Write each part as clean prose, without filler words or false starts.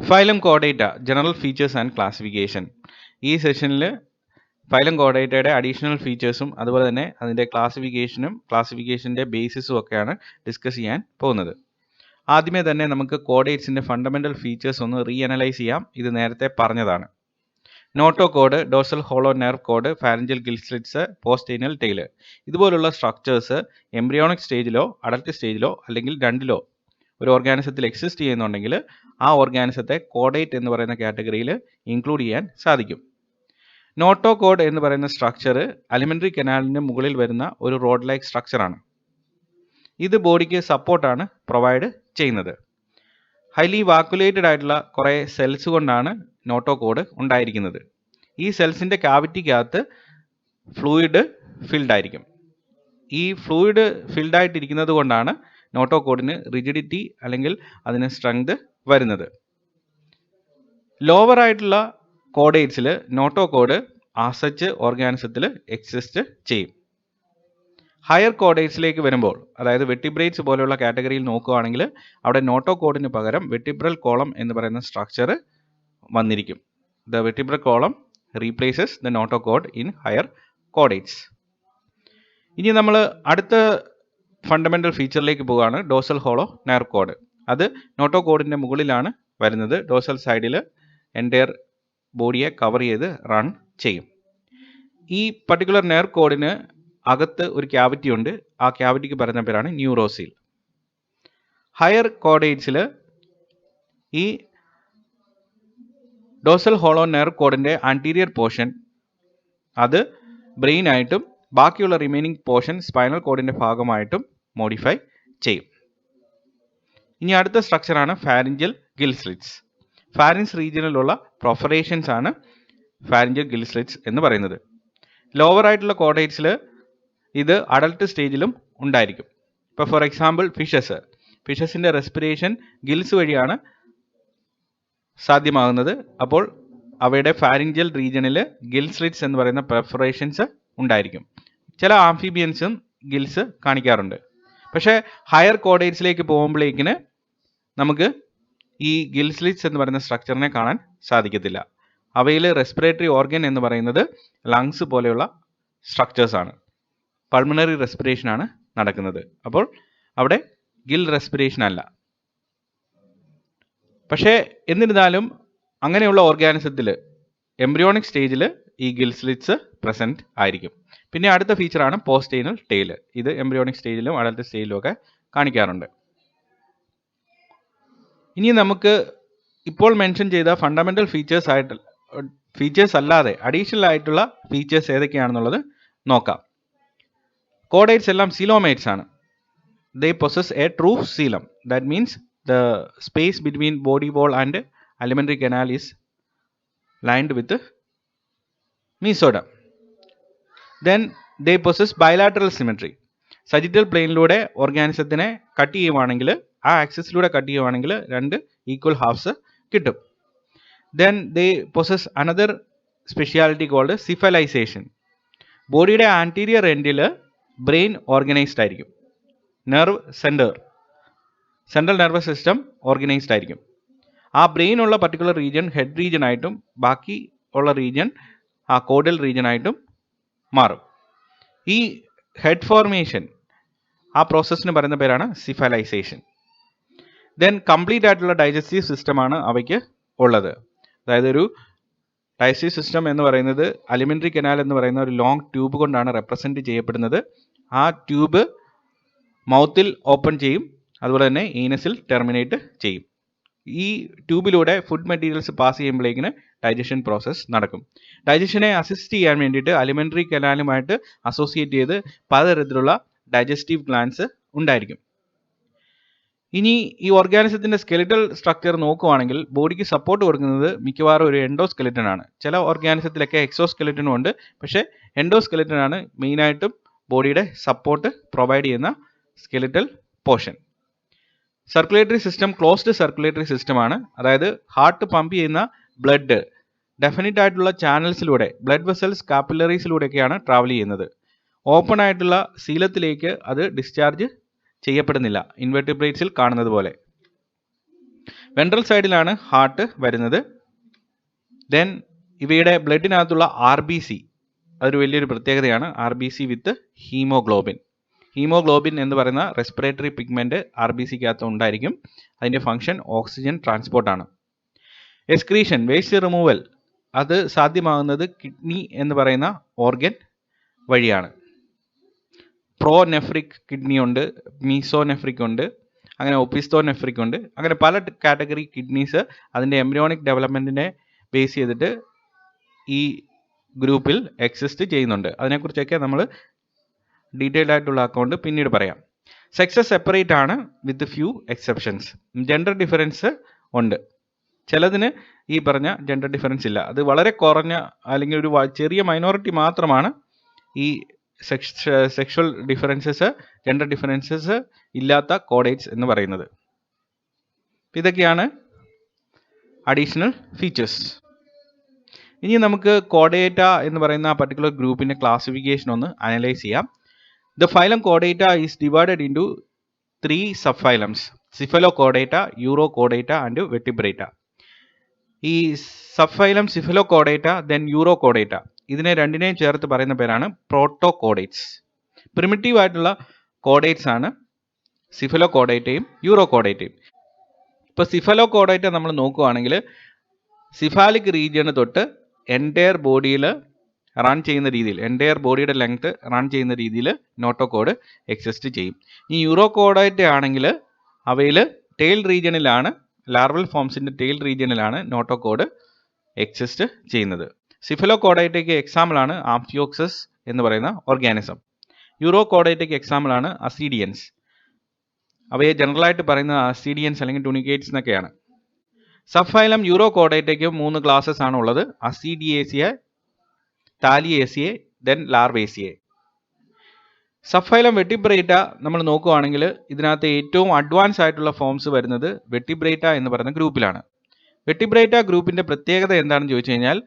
Phylum കോഡേറ്റ general features and classification. ഈ സെഷനിൽ ഫൈലം കോഡേറ്റയുടെ അഡീഷണൽ ഫീച്ചേഴ്സും അതുപോലെ തന്നെ അതിൻ്റെ ക്ലാസിഫിക്കേഷൻ്റെ ബേസിസും ഒക്കെയാണ് ഡിസ്കസ് ചെയ്യാൻ പോകുന്നത്. ആദ്യമേ തന്നെ നമുക്ക് കോഡേറ്റ്സിൻ്റെ ഫണ്ടമെൻ്റൽ ഫീച്ചേഴ്സ് ഒന്ന് റീഅനലൈസ് ചെയ്യാം. ഇത് നേരത്തെ പറഞ്ഞതാണ്. Notochord, dorsal hollow nerve cord, pharyngeal gill slits, postanal tail, ഇതുപോലുള്ള സ്ട്രക്ചേഴ്സ് എംബ്രിയോണിക് സ്റ്റേജിലോ അഡൽട്ട് സ്റ്റേജിലോ അല്ലെങ്കിൽ രണ്ടിലോ ഒരു ഓർഗാനിസത്തിൽ എക്സിസ്റ്റ് ചെയ്യുന്നുണ്ടെങ്കിൽ ആ ഓർഗാനിസത്തെ കോഡേറ്റ് എന്ന് പറയുന്ന കാറ്റഗറിയിൽ ഇൻക്ലൂഡ് ചെയ്യാൻ സാധിക്കും. നോട്ടോ കോഡ് എന്ന് പറയുന്ന സ്ട്രക്ചർ അലിമെൻ്ററി കനാലിന് മുകളിൽ വരുന്ന ഒരു റോഡ് ലൈക്ക് സ്ട്രക്ചറാണ്. ഇത് ബോഡിക്ക് സപ്പോർട്ടാണ് പ്രൊവൈഡ് ചെയ്യുന്നത്. ഹൈലി വാക്കുലേറ്റഡ് ആയിട്ടുള്ള കുറേ സെൽസ് കൊണ്ടാണ് നോട്ടോ കോഡ് ഉണ്ടായിരിക്കുന്നത്. ഈ സെൽസിൻ്റെ ക്യാവിറ്റിക്കകത്ത് ഫ്ലൂയിഡ് ഫിൽഡ് ആയിരിക്കും. ഈ ഫ്ലൂയിഡ് ഫിൽഡ് ആയിട്ടിരിക്കുന്നത് കൊണ്ടാണ് നോട്ടോ കോഡിന് റിജിഡിറ്റി അല്ലെങ്കിൽ അതിന് സ്ട്രെങ്ത് വരുന്നത്. ലോവർ ആയിട്ടുള്ള കോഡേറ്റ്സിൽ നോട്ടോ കോഡ് ആസച്ച് ഓർഗാനിസത്തിൽ എക്സിസ്റ്റ് ചെയ്യും. ഹയർ കോഡേറ്റ്സിലേക്ക് വരുമ്പോൾ, അതായത് വെർട്ടിബ്രേറ്റ്സ് പോലെയുള്ള കാറ്റഗറിയിൽ നോക്കുകയാണെങ്കിൽ അവിടെ നോട്ടോ കോഡിന് പകരം വെർട്ടിബ്രൽ കോളം എന്ന് പറയുന്ന സ്ട്രക്ചർ വന്നിരിക്കും. The vertebral column replaces the Noto code in higher chordates. ഇനി നമ്മൾ അടുത്ത ഫണ്ടമെൻ്റൽ ഫീച്ചറിലേക്ക് പോവുകയാണ്, ഡോർസൽ ഹോളോ നെർവ് കോഡ്. അത് നോട്ടോ കോഡിൻ്റെ മുകളിലാണ് വരുന്നത്. ഡോർസൽ സൈഡിൽ എൻ്റയർ ബോഡിയെ കവർ ചെയ്ത് റൺ ചെയ്യും. ഈ പർട്ടിക്കുലർ നെർവ് കോഡിന് അകത്ത് ഒരു ക്യാവിറ്റി ഉണ്ട്. ആ ക്യാവിറ്റിക്ക് പറയുന്ന പേരാണ് ന്യൂറോസീൽ. ഹയർ കോഡേറ്റ്സിൽ ഈ ഡോർസൽ ഹോളോ നെർവ് കോഡിൻ്റെ ആൻറ്റീരിയർ പോർഷൻ അത് ബ്രെയിനായിട്ടും ബാക്കിയുള്ള റിമൈനിങ് പോർഷൻ സ്പൈനൽ കോഡിൻ്റെ ഭാഗമായിട്ടും മോഡിഫൈ ചെയ്യും. ഇനി അടുത്ത സ്ട്രക്ചറാണ് ഫാരിഞ്ചൽ ഗിൽ സ്ലിറ്റ്സ്. ഫാരിൻസ് റീജിയനിലുള്ള പ്രൊഫറേഷൻസ് ആണ് ഫാരിഞ്ചൽ ഗിൽ സ്ലിറ്റ്സ് എന്ന് പറയുന്നത്. ലോവർ ആയിട്ടുള്ള കോഡേറ്റ്സിൽ ഇത് അഡൽട്ട് സ്റ്റേജിലും ഉണ്ടായിരിക്കും. ഇപ്പോൾ ഫോർ എക്സാമ്പിൾ ഫിഷസിൻ്റെ റെസ്പിറേഷൻ ഗിൽസ് വഴിയാണ് സാധ്യമാകുന്നത്. അപ്പോൾ അവയുടെ ഫാരിഞ്ചൽ റീജിയനിൽ ഗിൽ സ്ലിറ്റ്സ് എന്ന് പറയുന്ന പെർഫറേഷൻസ് ഉണ്ടായിരിക്കും. ചില ആംഫിബിയൻസും ഗിൽസ് കാണിക്കാറുണ്ട്. പക്ഷേ ഹയർ കോഡേറ്റ്സിലേക്ക് പോകുമ്പോഴേക്കിന് നമുക്ക് ഈ ഗിൽ സ്ലിറ്റ്സ് എന്ന് പറയുന്ന സ്ട്രക്ചറിനെ കാണാൻ സാധിക്കത്തില്ല. അവയിൽ റെസ്പിറേറ്ററി ഓർഗൻ എന്ന് പറയുന്നത് ലങ്സ് പോലെയുള്ള സ്ട്രക്ചേഴ്സാണ്. പൾമണറി റെസ്പിറേഷനാണ് നടക്കുന്നത്. അപ്പോൾ അവിടെ ഗിൽ റെസ്പിറേഷൻ അല്ല. പക്ഷേ എന്നിരുന്നാലും അങ്ങനെയുള്ള ഓർഗാനിസത്തിൽ എംബ്രിയോണിക് സ്റ്റേജിൽ ഈ ഗിൽ സ്ലിറ്റ്സ് പ്രസൻറ്റ് ആയിരിക്കും. പിന്നെ അടുത്ത ഫീച്ചറാണ് പോസ്റ്റേനൽ ടെയിൽ. ഇത് എംബ്രിയോണിക് സ്റ്റേജിലും അഡൽട്ട് സ്റ്റേജിലും ഒക്കെ കാണിക്കാറുണ്ട്. ഇനി നമുക്ക് ഇപ്പോൾ മെൻഷൻ ചെയ്ത ഫണ്ടമെൻ്റൽ ഫീച്ചേഴ്സ് അല്ലാതെ അഡീഷണൽ ആയിട്ടുള്ള ഫീച്ചേഴ്സ് ഏതൊക്കെയാണെന്നുള്ളത് നോക്കാം. കോഡേറ്റ്സ് എല്ലാം സീലോമേറ്റ്സ് ആണ്. They possess a true coelom. That means the space between body wall and alimentary canal is lined with mesoderm. Then they possess bilateral symmetry. Sagittal പ്ലെയിനിലൂടെ ഓർഗാനിസത്തിനെ cut ചെയ്യുവാണെങ്കിൽ, ആ ആക്സിസിലൂടെ കട്ട് ചെയ്യുവാണെങ്കിൽ രണ്ട് ഈക്വൽ ഹാഫ്സ് കിട്ടും. Then they possess another speciality called cephalization. ബോഡിയുടെ anterior എൻഡിൽ ബ്രെയിൻ ഓർഗനൈസ്ഡ് ആയിരിക്കും. സെൻട്രൽ നെർവസ് സിസ്റ്റം ഓർഗനൈസ്ഡ് ആയിരിക്കും. ആ ബ്രെയിൻ ഉള്ള പർട്ടിക്കുലർ റീജിയൻ ഹെഡ് റീജിയൻ ആയിട്ടും ബാക്കി ഉള്ള റീജിയൻ ആ കോഡൽ റീജിയൻ ആയിട്ടും മാറും. ഈ ഹെഡ് ഫോർമേഷൻ, ആ പ്രോസസ്സിന് പറയുന്ന പേരാണ് സിഫലൈസേഷൻ. ദെൻ കംപ്ലീറ്റ് ആയിട്ടുള്ള ഡൈജസ്റ്റീവ് സിസ്റ്റമാണ് അവയ്ക്ക് ഉള്ളത്. അതായത് ഒരു ഡൈജസ്റ്റീവ് സിസ്റ്റം എന്ന് പറയുന്നത് അലിമെൻ്ററി കനാൽ എന്ന് പറയുന്ന ഒരു ലോങ് ട്യൂബ് കൊണ്ടാണ് റെപ്രസെൻറ്റ് ചെയ്യപ്പെടുന്നത്. ആ ട്യൂബ് മൗത്തിൽ ഓപ്പൺ ചെയ്യും, അതുപോലെ തന്നെ ഈനസിൽ ടെർമിനേറ്റ് ചെയ്യും. ഈ ട്യൂബിലൂടെ ഫുഡ് മെറ്റീരിയൽസ് പാസ് ചെയ്യുമ്പോഴേക്കിന് ഡൈജഷൻ പ്രോസസ്സ് നടക്കും. ഡൈജഷനെ അസിസ്റ്റ് ചെയ്യാൻ വേണ്ടിയിട്ട് അലിമെൻ്ററി കനാലുമായിട്ട് അസോസിയേറ്റ് ചെയ്ത് പലതരത്തിലുള്ള ഡൈജസ്റ്റീവ് ഗ്ലാൻഡ്സ് ഉണ്ടായിരിക്കും. ഇനി ഈ ഓർഗാനിസത്തിൻ്റെ സ്കെലിറ്റൽ സ്ട്രക്ചർ നോക്കുവാണെങ്കിൽ ബോഡിക്ക് സപ്പോർട്ട് കൊടുക്കുന്നത് മിക്കവാറും ഒരു എൻഡോസ്കെലിറ്റൻ ആണ്. ചില ഓർഗാനിസത്തിലൊക്കെ എക്സോസ്കെലിറ്റനും ഉണ്ട്. പക്ഷേ എൻഡോസ്കെലിറ്റൻ ആണ് മെയിനായിട്ടും ബോഡിയുടെ സപ്പോർട്ട് പ്രൊവൈഡ് ചെയ്യുന്ന skeletal portion. Circulatory system closed circulatory സിസ്റ്റമാണ്. അതായത് ഹാർട്ട് പമ്പ് ചെയ്യുന്ന ബ്ലഡ് ഡെഫിനിറ്റ് ആയിട്ടുള്ള ചാനൽസിലൂടെ, ബ്ലഡ് വെസൽസ്, കാപ്പിലറീസിലൂടെയൊക്കെയാണ് ട്രാവൽ ചെയ്യുന്നത്. ഓപ്പൺ ആയിട്ടുള്ള സീലത്തിലേക്ക് അത് ഡിസ്ചാർജ് ചെയ്യപ്പെടുന്നില്ല, ഇൻവെർട്ടിബ്രേറ്റ്സിൽ കാണുന്നത് പോലെ. വെൻട്രൽ സൈഡിലാണ് ഹാർട്ട് വരുന്നത്. ദെൻ ഇവയുടെ ബ്ലഡിനകത്തുള്ള RBC അതൊരു വലിയൊരു പ്രത്യേകതയാണ്. RBC വിത്ത് ഹീമോഗ്ലോബിൻ. ഹീമോഗ്ലോബിൻ എന്ന് പറയുന്ന റെസ്പിറേറ്ററി പിഗ്മെന്റ് RBCക്കകത്ത് ഉണ്ടായിരിക്കും. അതിൻ്റെ ഫംഗ്ഷൻ ഓക്സിജൻ ട്രാൻസ്പോർട്ടാണ്. എക്സ്ക്രീഷൻ, വേസ്റ്റ് റിമൂവൽ, അത് സാധ്യമാകുന്നത് കിഡ്നി എന്ന് പറയുന്ന ഓർഗൻ വഴിയാണ്. പ്രോനെഫ്രിക് കിഡ്നി ഉണ്ട്, മീസോനെഫ്രിക് ഉണ്ട്, അങ്ങനെ ഒപ്പിസ്റ്റോനെഫ്രിക് ഉണ്ട്. അങ്ങനെ പല കാറ്റഗറി കിഡ്നീസ് അതിൻ്റെ എംബ്രിയോണിക് ഡെവലപ്മെൻറ്റിനെ ബേസ് ചെയ്തിട്ട് ഈ ഗ്രൂപ്പിൽ എക്സിസ്റ്റ് ചെയ്യുന്നുണ്ട്. അതിനെക്കുറിച്ചൊക്കെ നമ്മൾ ഡീറ്റെയിൽഡ് ആയിട്ടുള്ള അക്കൗണ്ട് പിന്നീട് പറയാം. സെക്സസ് സെപ്പറേറ്റ് ആണ് with few exceptions. Gender difference ഉണ്ട്. ചിലതിന് ഈ പറഞ്ഞ ജെൻഡർ ഡിഫറൻസ് ഇല്ല. അത് വളരെ കുറഞ്ഞ അല്ലെങ്കിൽ ഒരു ചെറിയ മൈനോറിറ്റി മാത്രമാണ് ഈ സെക്ഷൽ ഡിഫറൻസസ്, ജെൻഡർ ഡിഫറൻസസ് ഇല്ലാത്ത കോഡേറ്റ്സ് എന്ന് പറയുന്നത്. ഇതൊക്കെയാണ് അഡീഷണൽ ഫീച്ചേഴ്സ്. ഇനി നമുക്ക് കോഡേറ്റ എന്ന് പറയുന്ന പർട്ടിക്കുലർ ഗ്രൂപ്പിൻ്റെ ക്ലാസിഫിക്കേഷൻ ഒന്ന് അനലൈസ് ചെയ്യാം. ദ ഫൈലം കോഡേറ്റ is divided into 3 sub phylums: cephalochordata, urochordata and vertebrata. ഈ sub phylum cephalochordata then urochordata, ഇതിനെ രണ്ടിനെയും ചേർത്ത് പറയുന്ന പേരാണ് പ്രോട്ടോകോഡേറ്റ്സ്. പ്രിമിറ്റീവ് ആയിട്ടുള്ള കോഡേറ്റ്സ് ആണ് സിഫലോകോഡേറ്റയും യൂറോകോഡേറ്റയും. ഇപ്പോൾ സിഫലോകോഡേറ്റ നമ്മൾ നോക്കുകയാണെങ്കിൽ സിഫാലിക് റീജിയന് തൊട്ട് എൻറ്റയർ ബോഡിയിൽ റൺ ചെയ്യുന്ന രീതിയിൽ, എൻറ്റയർ ബോഡിയുടെ ലെങ്ത് റൺ ചെയ്യുന്ന രീതിയിൽ നോട്ടോകോഡ് എക്സിസ്റ്റ് ചെയ്യും. ഈ യൂറോകോഡേറ്റ ആണെങ്കിൽ അവയിൽ ടെയിൽ റീജിയനിലാണ്, ലാർവൽ ഫോംസിൻ്റെ ടെയിൽ റീജിയനിലാണ് നോട്ടോകോഡ് എക്സിസ്റ്റ് ചെയ്യുന്നത്. സിഫലോകോഡേറ്റയ്ക്ക് എക്സാമ്പിളാണ് ആംഫിയോക്സസ് എന്ന് പറയുന്ന ഓർഗാനിസം. യൂറോകോഡേറ്റയ്ക്ക് എക്സാമ്പിളാണ് അസീഡിയൻസ്. അവയെ ജനറലായിട്ട് പറയുന്നത് അസീഡിയൻസ് അല്ലെങ്കിൽ ട്യൂണിക്കേറ്റ്സ് എന്നൊക്കെയാണ്. സബ് ഫൈലം യൂറോകോഡേറ്റയ്ക്ക് 3 ക്ലാസ്സസ് ആണ് ഉള്ളത്: അസീഡിയേസിയെ, താലിയേസിയെ, ദെൻ ലാർവേസിയെ. സബ് ഫൈലം വെർട്ടിബ്രേറ്റ നമ്മൾ നോക്കുകയാണെങ്കിൽ ഇതിനകത്ത് ഏറ്റവും അഡ്വാൻസ് ആയിട്ടുള്ള ഫോംസ് വരുന്നത് വെർട്ടിബ്രേറ്റ എന്ന് പറയുന്ന ഗ്രൂപ്പിലാണ്. വെർട്ടിബ്രേറ്റ ഗ്രൂപ്പിൻ്റെ പ്രത്യേകത എന്താണെന്ന് ചോദിച്ചു കഴിഞ്ഞാൽ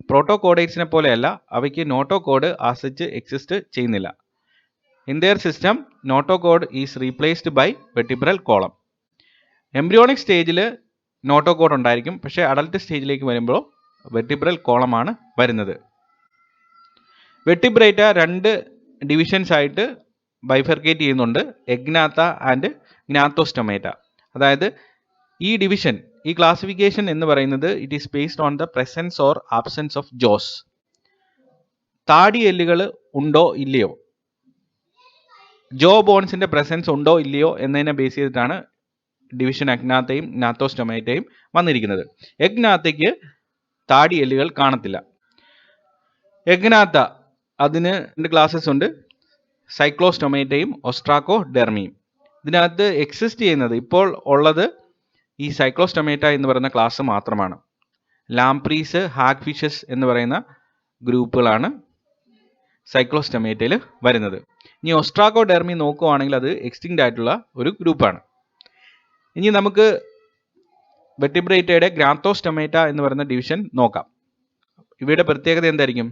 പ്രോട്ടോകോഡേറ്റ്സിനെ പോലെയല്ല, അവയ്ക്ക് നോട്ടോകോഡ് ആസച്ച് എക്സിസ്റ്റ് ചെയ്യുന്നില്ല. In their system notochord is replaced by vertebral column. Embryonic സ്റ്റേജിൽ നോട്ടോകോഡ് ഉണ്ടായിരിക്കും, പക്ഷേ അഡൽട്ട് സ്റ്റേജിലേക്ക് വരുമ്പോൾ വെർട്ടിബ്രൽ കോളമാണ് വരുന്നത്. വെർട്ടിബ്രേറ്റ 2 ഡിവിഷൻസ് ആയിട്ട് ബൈഫർക്കേറ്റ് ചെയ്യുന്നുണ്ട്: എഗ്നാത്ത ആൻഡ് ഗ്നാത്തോസ്റ്റൊമേറ്റ. അതായത് ഈ ഡിവിഷൻ, ഈ ക്ലാസിഫിക്കേഷൻ എന്ന് പറയുന്നത് it is based on the presence or absence of jaws. താടി എല്ലുകൾ ഉണ്ടോ ഇല്ലയോ, ജോ ബോൺസിൻ്റെ പ്രസൻസ് ഉണ്ടോ ഇല്ലയോ എന്നതിനെ ബേസ് ചെയ്തിട്ടാണ് ഡിവിഷൻ എഗ്നാത്തയും ഗ്നാത്തോസ്റ്റൊമേറ്റയും വന്നിരിക്കുന്നത്. എഗ്നാത്തയ്ക്ക് താടി എല്ലുകൾ കാണത്തില്ല. എഗ്നാത്ത അതിന് 2 ക്ലാസ്സസ് ഉണ്ട്: സൈക്ലോസ്റ്റൊമേറ്റയും ഒസ്ട്രാക്കോഡെർമിയും. ഇതിനകത്ത് എക്സിസ്റ്റ് ചെയ്യുന്നത് ഇപ്പോൾ ഉള്ളത് ഈ സൈക്ലോസ്റ്റൊമേറ്റ എന്ന് പറയുന്ന ക്ലാസ് മാത്രമാണ്. ലാംപ്രീസ്, ഹാഗ് ഫിഷസ് എന്ന് പറയുന്ന ഗ്രൂപ്പുകളാണ് സൈക്ലോസ്റ്റൊമേറ്റയിൽ വരുന്നത്. ഇനി ഒസ്ട്രാക്കോഡെർമി നോക്കുകയാണെങ്കിൽ അത് എക്സ്റ്റിങ്ക്റ്റ് ആയിട്ടുള്ള ഒരു ഗ്രൂപ്പാണ്. ഇനി നമുക്ക് വെർട്ടിബ്രേറ്റയുടെ ഗ്നാത്തോസ്റ്റൊമേറ്റ എന്ന് പറയുന്ന ഡിവിഷൻ നോക്കാം. ഇവയുടെ പ്രത്യേകത എന്തായിരിക്കും?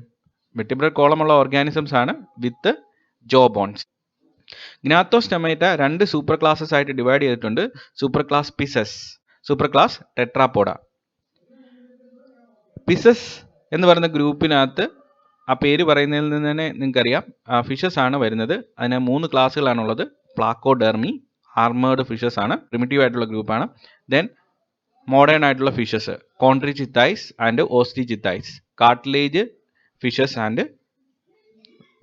വെർട്ടിബ്രൽ കോളമുള്ള ഓർഗാനിസംസ് ആണ് with jaw bones. Gnathostomata 2 super classes ആയിട്ട് ഡിവൈഡ് ചെയ്തിട്ടുണ്ട്: super class pisces, super class tetrapoda. Pisces എന്ന് പറയുന്ന ഗ്രൂപ്പിനകത്ത് ആ പേര് പറയുന്നതിൽ നിന്ന് തന്നെ നിങ്ങൾക്കറിയാം ഫിഷസ് ആണ് വരുന്നത്. അതിന് 3 ക്ലാസ്സുകളാണുള്ളത്: പ്ലാക്കോഡെർമി, ആർമേർഡ് ഫിഷസ് ആണ്, പ്രിമിറ്റീവ് ആയിട്ടുള്ള ഗ്രൂപ്പാണ്. ദെൻ മോഡേൺ ആയിട്ടുള്ള fishes, chondrichthyes and osteichthyes, cartilage fishes and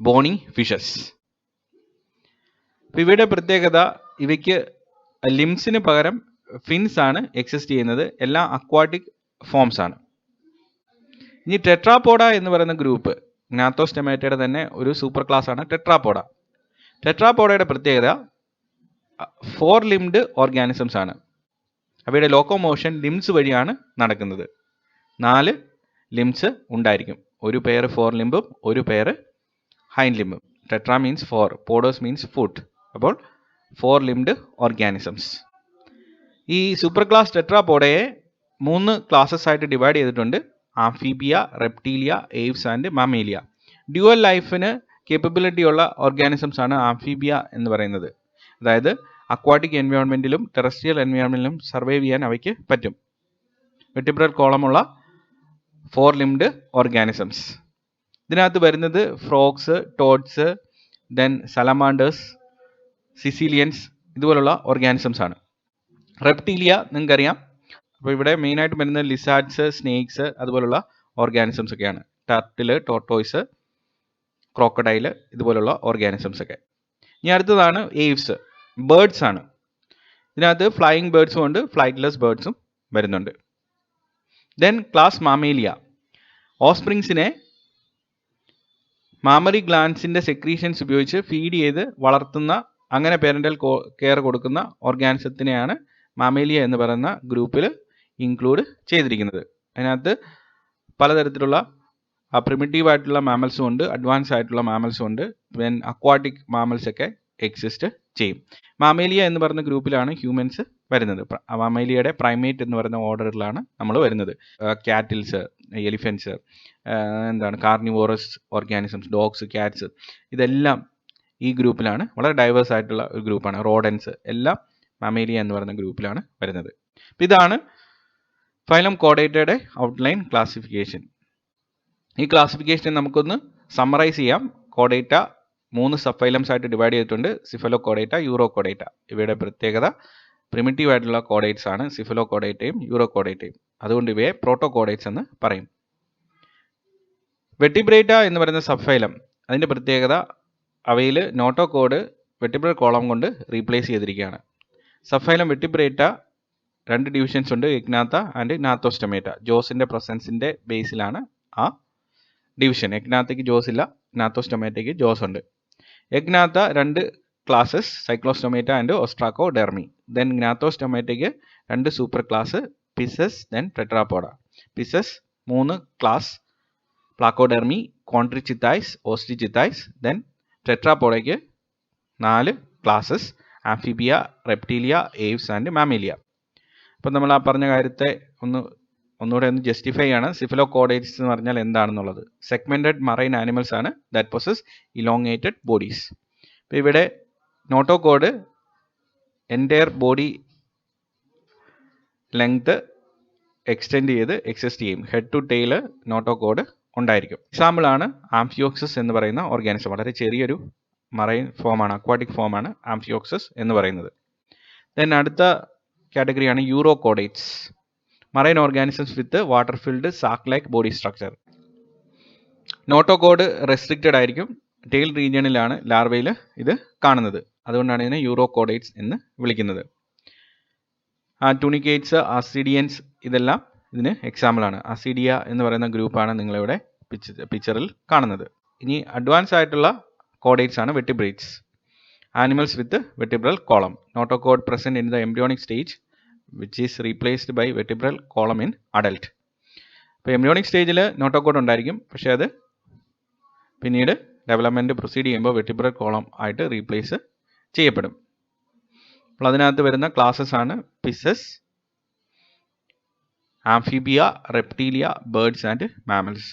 bony fishes. അപ്പോൾ ഇവയുടെ പ്രത്യേകത, ഇവയ്ക്ക് ലിംസിന് പകരം ഫിൻസ് ആണ് എക്സിസ്റ്റ് ചെയ്യുന്നത്. എല്ലാം അക്വാട്ടിക് ഫോംസ് ആണ്. ഇനി ടെട്രാപോഡ എന്ന് പറയുന്ന ഗ്രൂപ്പ് ഗ്നാത്തോസ്റ്റൊമേറ്റയുടെ തന്നെ ഒരു സൂപ്പർ ക്ലാസ് ആണ് ടെട്രാപോഡ. ടെട്രാപോഡയുടെ പ്രത്യേകത 4 ലിംബ്ഡ് ഓർഗാനിസംസ് ആണ്. അവയുടെ ലോക്കോമോഷൻ ലിംസ് വഴിയാണ് നടക്കുന്നത്. 4 ലിംസ് ഉണ്ടായിരിക്കും. ഒരു പെയർ 4 ലിംബും ഒരു പെയർ ഹൈൻഡ് ലിംബും. Tetra means 4, podos means foot. അപ്പോൾ 4 ലിംബ്ഡ് ഓർഗാനിസംസ്. ഈ സൂപ്പർ ക്ലാസ് ടെട്രാപോഡയെ 3 ക്ലാസ്സസ് ആയിട്ട് ഡിവൈഡ് ചെയ്തിട്ടുണ്ട്: amphibia, reptilia, aves and mammalia. Dual ലൈഫിന് കേപ്പബിലിറ്റി ഉള്ള ഓർഗാനിസംസ് ആണ് ആംഫീബിയ എന്ന് പറയുന്നത്. അതായത് അക്വാട്ടിക് എൻവയോൺമെൻറ്റിലും ടെറസ്ട്രിയൽ എൻവയോൺമെൻറ്റിലും സർവൈവ് ചെയ്യാൻ അവയ്ക്ക് പറ്റും. വെർട്ടിബ്രൽ കോളമുള്ള 4 limbed ഓർഗാനിസംസ്. ഇതിനകത്ത് വരുന്നത് frogs, toads, then salamanders, caecilians ഇതുപോലുള്ള ഓർഗാനിസംസ് ആണ്. റെപ്റ്റീലിയ നിങ്ങൾക്കറിയാം. അപ്പോൾ ഇവിടെ മെയിനായിട്ട് വരുന്നത് ലിസാർഡ്സ്, സ്നേക്സ് അതുപോലുള്ള ഓർഗാനിസംസ് ഒക്കെയാണ്. ടർട്ടിൽ, ടോർട്ടോയ്സ്, ക്രോക്കഡൈല് ഇതുപോലുള്ള ഓർഗാനിസംസ് ഒക്കെ. ഇനി അടുത്തതാണ് ഏവ്സ്, ബേർഡ്സ് ആണ്. ഇതിനകത്ത് ഫ്ലൈയിങ് ബേർഡ്സും ഉണ്ട്, ഫ്ലൈറ്റ്ലെസ് ബേർഡ്സും വരുന്നുണ്ട്. Then class mammalia. ഓസ്പ്രിങ്സിനെ മാമറി ഗ്ലാൻസിൻ്റെ സെക്രീഷൻസ് ഉപയോഗിച്ച് ഫീഡ് ചെയ്ത് വളർത്തുന്ന, അങ്ങനെ പേരൻ്റൽ കെയർ കൊടുക്കുന്ന ഓർഗാനിസത്തിനെയാണ് മാമേലിയ എന്ന് പറയുന്ന ഗ്രൂപ്പിൽ ഇൻക്ലൂഡ് ചെയ്തിരിക്കുന്നത്. അതിനകത്ത് പലതരത്തിലുള്ള പ്രിമിറ്റീവ് ആയിട്ടുള്ള മാമൽസും ഉണ്ട്, അഡ്വാൻസ് ആയിട്ടുള്ള മാമൽസും ഉണ്ട്, ദെൻ അക്വാട്ടിക് മാമൽസ് ഒക്കെ എക്സിസ്റ്റ് ചെയ്യും. മാമേലിയ എന്ന് പറയുന്ന ഗ്രൂപ്പിലാണ് ഹ്യൂമൻസ് വരുന്നത്. മാമേലിയയുടെ പ്രൈമേറ്റ് എന്ന് പറയുന്ന ഓർഡറിലാണ് നമ്മൾ വരുന്നത്. Cattles, elephants, carnivorous organisms, dogs, cats ഇതെല്ലാം ഈ ഗ്രൂപ്പിലാണ്. വളരെ ഡൈവേഴ്സ് ആയിട്ടുള്ള ഒരു ഗ്രൂപ്പാണ്. റോഡൻസ് എല്ലാം മാമേലിയ എന്ന് പറയുന്ന ഗ്രൂപ്പിലാണ് വരുന്നത്. ഇതാണ് ഫൈലം കോഡേറ്റയുടെ ഔട്ട്ലൈൻ ക്ലാസിഫിക്കേഷൻ. ഈ ക്ലാസിഫിക്കേഷൻ നമുക്കൊന്ന് സമ്മറൈസ് ചെയ്യാം. കോഡേറ്റ 3 സബ് ഫൈലംസ് ആയിട്ട് ഡിവൈഡ് ചെയ്തിട്ടുണ്ട്. സിഫലോ കോഡേറ്റ, യൂറോ കോഡേറ്റ. ഇവയുടെ പ്രത്യേകത പ്രിമിറ്റീവ് ആയിട്ടുള്ള കോഡേറ്റ്സ് ആണ്, സിഫലോ കോഡേറ്റയും യൂറോ കോഡേറ്റയും. അതുകൊണ്ട് ഇവയെ പ്രോട്ടോ കോഡേറ്റ്സ് എന്ന് പറയും. വെർട്ടിബ്രേറ്റ എന്ന് പറയുന്ന സബ് ഫൈലം, അതിൻ്റെ പ്രത്യേകത അവയിൽ നോട്ടോ കോഡ് വെർട്ടിബ്രൽ കോളം കൊണ്ട് റീപ്ലേസ് ചെയ്തിരിക്കുകയാണ്. സബ് ഫൈലം വെർട്ടിബ്രേറ്റ 2 ഡിവിഷൻസ് ഉണ്ട്, എഗ്നാത്ത ആൻഡ് നാത്തോസ്റ്റൊമേറ്റ. ജോസിൻ്റെ പ്രസൻസിൻ്റെ ബേസിലാണ് ആ ഡിവിഷൻ. എഗ്നാത്തയ്ക്ക് ജോസ് ഇല്ല, നാത്തോസ്റ്റൊമേറ്റയ്ക്ക് ജോസ് ഉണ്ട്. Agnatha 2 classes, cyclostomata and ostracodermi. Then ഗ്നാത്തോസ്റ്റൊമേറ്റയ്ക്ക് 2 super class, pisces then tetrapoda. Pisces 3 class, placodermi, chondrichthyes, osteichthyes. Then ടെട്രാപോഡയ്ക്ക് 4 classes, amphibia, reptilia, aves and mammalia. അപ്പം നമ്മൾ ആ പറഞ്ഞ കാര്യത്തെ ഒന്നുകൂടെ ഒന്ന് ജസ്റ്റിഫൈ ആണ്. സിഫലോ കോഡേറ്റ്സ് എന്ന് പറഞ്ഞാൽ എന്താണെന്നുള്ളത്. സെഗ്മെൻറ്റഡ് മറൈൻ ആനിമൽസ് ആണ് ദാറ്റ് പൊസസ് ഇലോങ്ങേറ്റഡ് ബോഡീസ്. ഇപ്പോൾ ഇവിടെ notochord entire body length extend ചെയ്ത് എക്സിസ്റ്റ് ചെയ്യും. Head to tail notochord ഉണ്ടായിരിക്കും. എക്സാമ്പിളാണ് ആംഫിയോക്സസ് എന്ന് പറയുന്ന ഓർഗാനിസം. വളരെ ചെറിയൊരു മറൈൻ ഫോമാണ്, അക്വാട്ടിക് ഫോമാണ് ആംഫിയോക്സസ് എന്ന് പറയുന്നത്. ദെൻ അടുത്ത കാറ്റഗറിയാണ് urochordates. Marine organisms with water filled sac like body structure. Notochord restricted ആയിരിക്കും. ടെയിൽ റീജിയണിലാണ് ലാർവയിൽ ഇത് കാണുന്നത്. അതുകൊണ്ടാണ് ഇതിനെ യൂറോ കോഡേറ്റ്സ് എന്ന് വിളിക്കുന്നത്. ടൂണിക്കേറ്റ്സ്, അസിഡിയൻസ് ഇതെല്ലാം ഇതിന് എക്സാമ്പിളാണ്. അസിഡിയ എന്ന് പറയുന്ന ഗ്രൂപ്പാണ് നിങ്ങളിവിടെ പിക്ചറിൽ കാണുന്നത്. ഇനി അഡ്വാൻസ് ആയിട്ടുള്ള കോഡേറ്റ്സ് ആണ് vertebrates. Animals with vertebral column. Notochord present in the embryonic stage which is replaced by vertebral column in adult. ഇപ്പോൾ എംബ്രിയോണിക് സ്റ്റേജിൽ നോട്ടോ കോഡ് ഉണ്ടായിരിക്കും, പക്ഷേ അത് പിന്നീട് ഡെവലപ്മെൻറ്റ് പ്രൊസീഡ് ചെയ്യുമ്പോൾ വെർട്ടിബ്രൽ കോളം ആയിട്ട് റീപ്ലേസ് ചെയ്യപ്പെടും. അപ്പോൾ അതിനകത്ത് വരുന്ന ക്ലാസ്സസ് ആണ് pisces, amphibia, reptilia, birds and mammals.